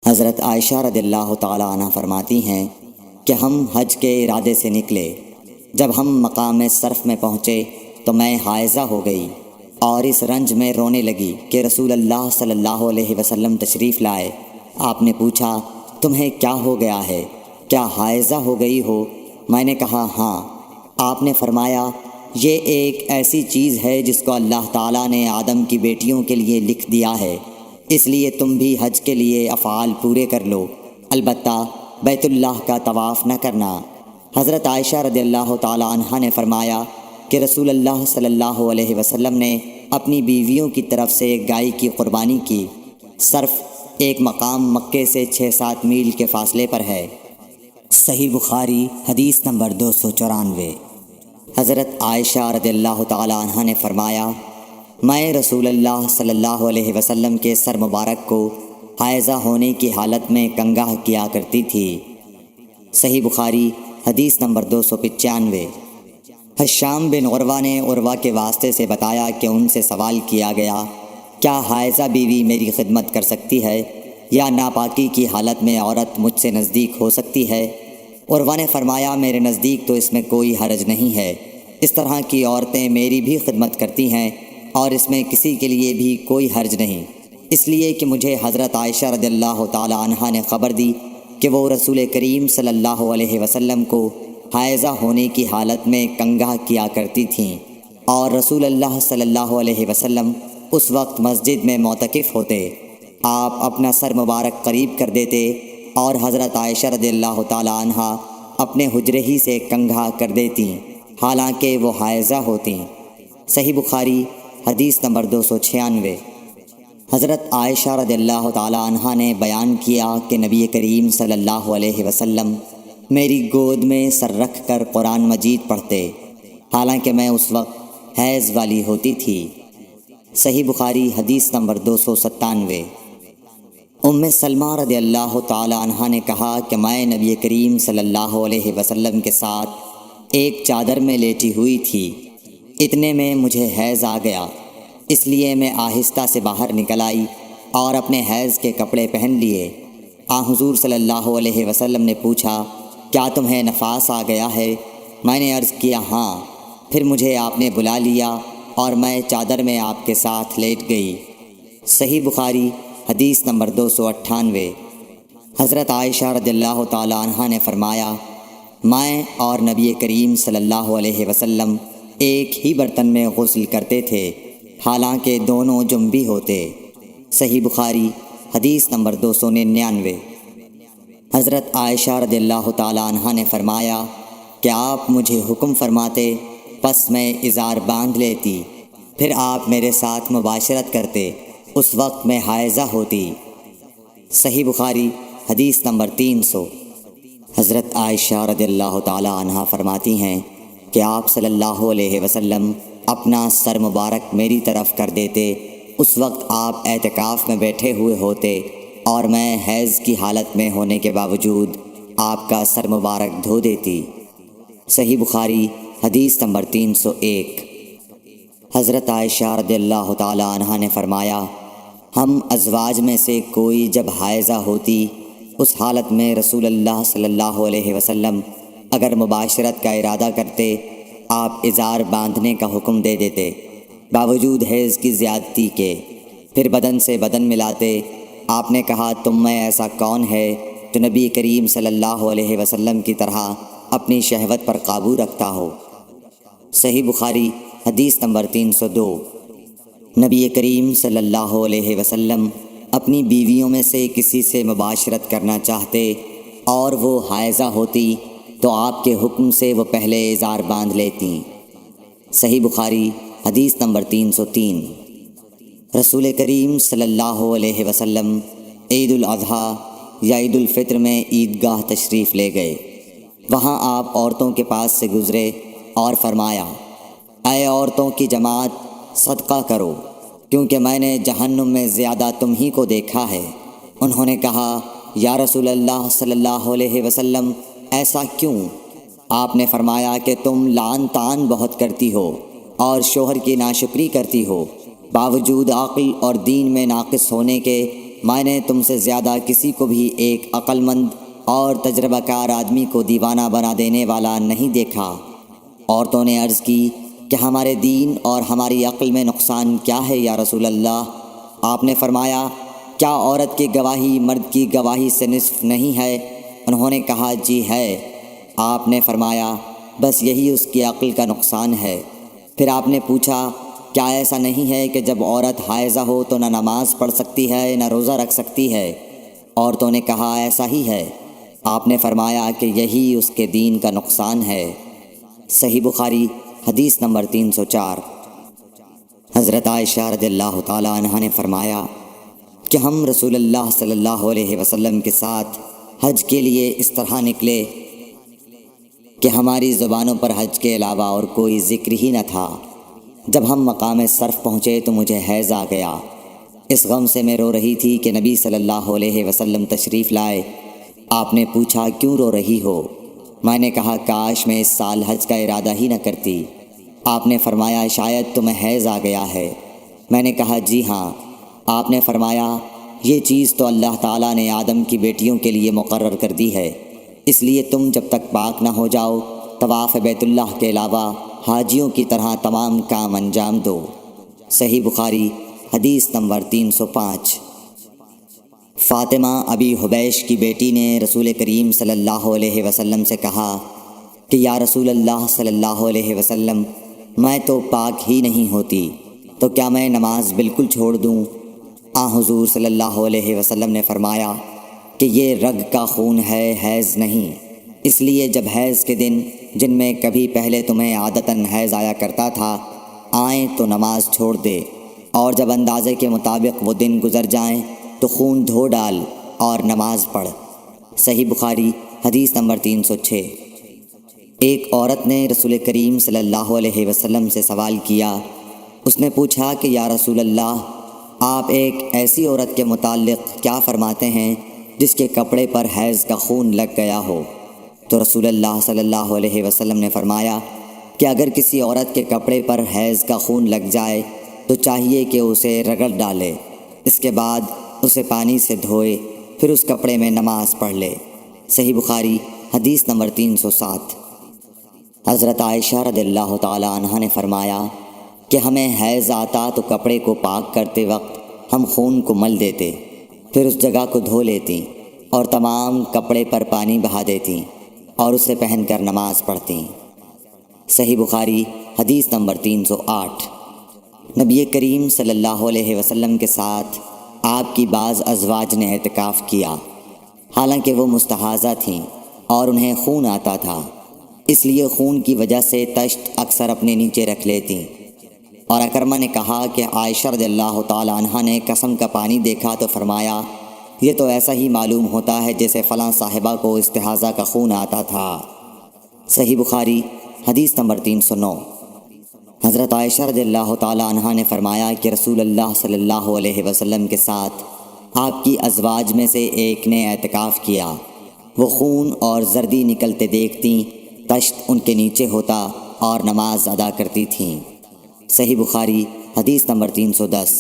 حضرت عائشہ رضی اللہ تعالی عنہ فرماتی ہیں کہ ہم حج کے ارادے سے نکلے۔ جب ہم مقام صرف میں پہنچے تو میں حائضہ ہو گئی اور اس رنج میں رونے لگی کہ رسول اللہ صلی اللہ علیہ وسلم تشریف لائے۔ آپ نے پوچھا، تمہیں کیا ہو گیا ہے؟ کیا حائضہ ہو گئی ہو؟ میں نے کہا ہاں۔ آپ نے فرمایا، یہ ایک ایسی چیز ہے جس کو اللہ تعالیٰ نے آدم کی بیٹیوں کے لیے لکھ دیا ہے، اس لیے تم بھی حج کے لیے افعال پورے کر لو، البتہ بیت اللہ کا طواف نہ کرنا۔ حضرت عائشہ رضی اللہ تعالی عنہا نے فرمایا کہ رسول اللہ صلی اللہ علیہ وسلم نے اپنی بیویوں کی طرف سے ایک گائے کی قربانی کی۔ صرف ایک مقام مکے سے 6-7 میل کے فاصلے پر ہے۔ صحیح بخاری حدیث نمبر 294۔ حضرت عائشہ رضی اللہ تعالی عنہا نے فرمایا، میں رسول اللہ صلی اللہ علیہ وسلم کے سر مبارک کو حائضہ ہونے کی حالت میں کنگھا کیا کرتی تھی۔ صحیح بخاری حدیث نمبر 295۔ حشام بن عروہ نے عروہ کے واسطے سے بتایا کہ ان سے سوال کیا گیا، کیا حائضہ بیوی میری خدمت کر سکتی ہے یا ناپاکی کی حالت میں عورت مجھ سے نزدیک ہو سکتی ہے؟ عروہ نے فرمایا، میرے نزدیک تو اس میں کوئی حرج نہیں ہے، اس طرح کی عورتیں میری بھی خدمت کرتی ہیں اور اس میں کسی کے لیے بھی کوئی حرج نہیں، اس لیے کہ مجھے حضرت عائشہ رضی اللہ تعالی عنہا نے خبر دی کہ وہ رسول کریم صلی اللہ علیہ وسلم کو حائضہ ہونے کی حالت میں کنگھا کیا کرتی تھیں، اور رسول اللہ صلی اللہ علیہ وسلم اس وقت مسجد میں معتکف ہوتے۔ آپ اپنا سر مبارک قریب کر دیتے اور حضرت عائشہ رضی اللہ تعالی عنہا اپنے حجرے ہی سے کنگھا کر دیتی، حالانکہ وہ حائضہ ہوتیں۔ صحیح بخاری حدیث نمبر 296۔ حضرت عائشہ رضی اللہ تعالی عنہا نے بیان کیا کہ نبی کریم صلی اللہ علیہ وسلم میری گود میں سر رکھ کر قرآن مجید پڑھتے، حالانکہ میں اس وقت حیض والی ہوتی تھی۔ صحیح بخاری حدیث نمبر 297۔ ام سلمہ رضی اللہ تعالی عنہا نے کہا کہ میں نبی کریم صلی اللہ علیہ وسلم کے ساتھ ایک چادر میں لیٹی ہوئی تھی، اتنے میں مجھے حیض آ گیا، اس لیے میں آہستہ سے باہر نکل آئی اور اپنے حیض کے کپڑے پہن لیے۔ حضور صلی اللہ علیہ وسلم نے پوچھا، کیا تمہیں نفاس آ گیا ہے؟ میں نے عرض کیا ہاں۔ پھر مجھے آپ نے بلا لیا اور میں چادر میں آپ کے ساتھ لیٹ گئی۔ صحیح بخاری حدیث نمبر 298۔ حضرت عائشہ رضی اللہ تعالی عنہا نے فرمایا، میں اور نبی کریم صلی اللہ علیہ وسلم ایک ہی برتن میں غسل کرتے تھے، حالانکہ دونوں جنبی ہوتے۔ صحیح بخاری حدیث نمبر 299۔ حضرت عائشہ رضی اللہ تعالی عنہا نے فرمایا کہ آپ مجھے حکم فرماتے، پس میں ازار باندھ لیتی، پھر آپ میرے ساتھ مباشرت کرتے، اس وقت میں حائضہ ہوتی۔ صحیح بخاری حدیث نمبر 300۔ حضرت عائشہ رضی اللہ تعالی عنہا فرماتی ہیں کہ آپ صلی اللہ علیہ وسلم اپنا سر مبارک میری طرف کر دیتے، اس وقت آپ اعتکاف میں بیٹھے ہوئے ہوتے اور میں حیض کی حالت میں ہونے کے باوجود آپ کا سر مبارک دھو دیتی۔ صحیح بخاری حدیث نمبر 301۔ حضرت عائشہ رضی اللہ تعالی عنہا نے فرمایا، ہم ازواج میں سے کوئی جب حائضہ ہوتی، اس حالت میں رسول اللہ صلی اللہ علیہ وسلم اگر مباشرت کا ارادہ کرتے، آپ ازار باندھنے کا حکم دے دیتے باوجود حیض کی زیادتی کے، پھر بدن سے بدن ملاتے۔ آپ نے کہا، تم میں ایسا کون ہے جو نبی کریم صلی اللہ علیہ وسلم کی طرح اپنی شہوت پر قابو رکھتا ہو؟ صحیح بخاری حدیث نمبر 302۔ نبی کریم صلی اللہ علیہ وسلم اپنی بیویوں میں سے کسی سے مباشرت کرنا چاہتے اور وہ حائضہ ہوتی تو آپ کے حکم سے وہ پہلے ازار باندھ لیتی۔ صحیح بخاری حدیث نمبر 303۔ رسول کریم صلی اللہ علیہ وسلم عید الاضحیٰ یا عید الفطر میں عیدگاہ تشریف لے گئے۔ وہاں آپ عورتوں کے پاس سے گزرے اور فرمایا، اے عورتوں کی جماعت، صدقہ کرو، کیونکہ میں نے جہنم میں زیادہ تم ہی کو دیکھا ہے۔ انہوں نے کہا، یا رسول اللہ صلی اللہ علیہ وسلم، ایسا کیوں؟ آپ نے فرمایا کہ تم لعن طعن بہت کرتی ہو اور شوہر کی ناشکری کرتی ہو، باوجود عقل اور دین میں ناقص ہونے کے میں نے تم سے زیادہ کسی کو بھی ایک عقل مند اور تجربہ کار آدمی کو دیوانہ بنا دینے والا نہیں دیکھا۔ عورتوں نے عرض کی کہ ہمارے دین اور ہماری عقل میں نقصان کیا ہے یا رسول اللہ؟ آپ نے فرمایا، کیا عورت کی گواہی مرد کی گواہی سے نصف نہیں ہے؟ انہوں نے کہا، جی ہے۔ آپ نے فرمایا، بس یہی اس کی عقل کا نقصان ہے۔ پھر آپ نے پوچھا، کیا ایسا نہیں ہے کہ جب عورت حائضہ ہو تو نہ نماز پڑھ سکتی ہے نہ روزہ رکھ سکتی ہے؟ عورتوں نے کہا، ایسا ہی ہے۔ آپ نے فرمایا کہ یہی اس کے دین کا نقصان ہے۔ صحیح بخاری حدیث نمبر 304۔ حضرت عائشہ رضی اللہ تعالیٰ عنہا نے فرمایا کہ ہم رسول اللہ صلی اللہ علیہ وسلم کے ساتھ حج کے لیے اس طرح نکلے کہ ہماری زبانوں پر حج کے علاوہ اور کوئی ذکر ہی نہ تھا۔ جب ہم مقام صرف پہنچے تو مجھے حیض آ گیا۔ اس غم سے میں رو رہی تھی کہ نبی صلی اللہ علیہ وسلم تشریف لائے۔ آپ نے پوچھا، کیوں رو رہی ہو؟ میں نے کہا، کاش میں اس سال حج کا ارادہ ہی نہ کرتی۔ آپ نے فرمایا، شاید تمہیں حیض آ گیا ہے۔ میں نے کہا، جی ہاں۔ آپ نے فرمایا، یہ چیز تو اللہ تعالیٰ نے آدم کی بیٹیوں کے لیے مقرر کر دی ہے، اس لیے تم جب تک پاک نہ ہو جاؤ طواف بیت اللہ کے علاوہ حاجیوں کی طرح تمام کام انجام دو۔ صحیح بخاری حدیث نمبر 305۔ فاطمہ ابی حبیش کی بیٹی نے رسول کریم صلی اللہ علیہ وسلم سے کہا کہ یا رسول اللہ صلی اللہ علیہ وسلم، میں تو پاک ہی نہیں ہوتی، تو کیا میں نماز بالکل چھوڑ دوں؟ حضور صلی اللہ علیہ وسلم نے فرمایا کہ یہ رگ کا خون ہے، حیض نہیں، اس لیے جب حیض کے دن جن میں کبھی پہلے تمہیں عادتاً حیض آیا کرتا تھا آئیں تو نماز چھوڑ دے، اور جب اندازے کے مطابق وہ دن گزر جائیں تو خون دھو ڈال اور نماز پڑھ۔ صحیح بخاری حدیث نمبر 306۔ ایک عورت نے رسول کریم صلی اللہ علیہ وسلم سے سوال کیا۔ اس نے پوچھا کہ یا رسول اللہ، آپ ایک ایسی عورت کے متعلق کیا فرماتے ہیں جس کے کپڑے پر حیض کا خون لگ گیا ہو؟ تو رسول اللہ صلی اللہ علیہ وسلم نے فرمایا کہ اگر کسی عورت کے کپڑے پر حیض کا خون لگ جائے تو چاہیے کہ اسے رگڑ ڈالے، اس کے بعد اسے پانی سے دھوئے، پھر اس کپڑے میں نماز پڑھ لے۔ صحیح بخاری حدیث نمبر 307۔ حضرت عائشہ رضی اللہ تعالیٰ عنہا نے فرمایا کہ ہمیں حیض آتا تو کپڑے کو پاک کرتے وقت ہم خون کو مل دیتے، پھر اس جگہ کو دھو لیتی اور تمام کپڑے پر پانی بہا دیتی اور اسے پہن کر نماز پڑھتی۔ صحیح بخاری حدیث نمبر 308۔ نبی کریم صلی اللہ علیہ وسلم کے ساتھ آپ کی بعض ازواج نے اعتکاف کیا، حالانکہ وہ مستحاضہ تھیں اور انہیں خون آتا تھا، اس لیے خون کی وجہ سے تشت اکثر اپنے نیچے رکھ لیتیں۔ اور اکرمہ نے کہا کہ عائشہ رضی اللہ تعالیٰ عنہا نے قسم کا پانی دیکھا تو فرمایا، یہ تو ایسا ہی معلوم ہوتا ہے جیسے فلاں صاحبہ کو استحاضہ کا خون آتا تھا۔ صحیح بخاری حدیث نمبر 309۔ حضرت عائشہ رضی اللہ تعالیٰ عنہا نے فرمایا کہ رسول اللہ صلی اللہ علیہ وسلم کے ساتھ آپ کی ازواج میں سے ایک نے اعتکاف کیا، وہ خون اور زردی نکلتے دیکھتیں، تشت ان کے نیچے ہوتا اور نماز ادا کرتی تھیں۔ صحیح بخاری حدیث نمبر 310۔